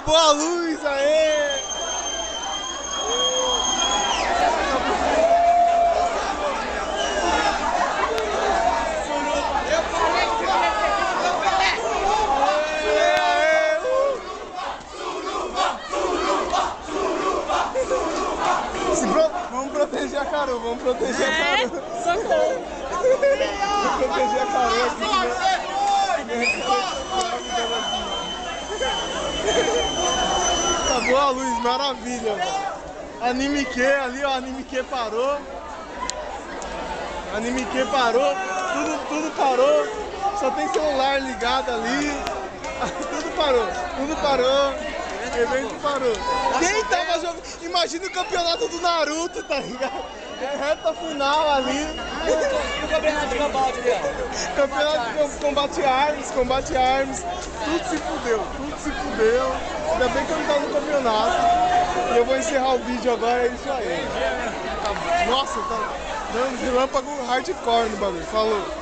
Acabou a luz, aê! Vamos proteger a Carol, vamos proteger a Carol. Socorro! Vamos proteger a Carol aqui. Acabou a luz, maravilha. Anime que ali, ó, Anime que parou. Anime que parou, tudo parou. Só tem celular ligado ali. Tudo parou. O evento parou. Quem tava jogando? Imagina o campeonato do Naruto, tá ligado? É reta final ali. E o campeonato de combate ali, ó? Campeonato de combate armas. Tudo se fudeu. Ainda bem que eu não tava no campeonato. E eu vou encerrar o vídeo agora, é isso aí. Nossa, tá dando relâmpago hardcore no bagulho. Falou.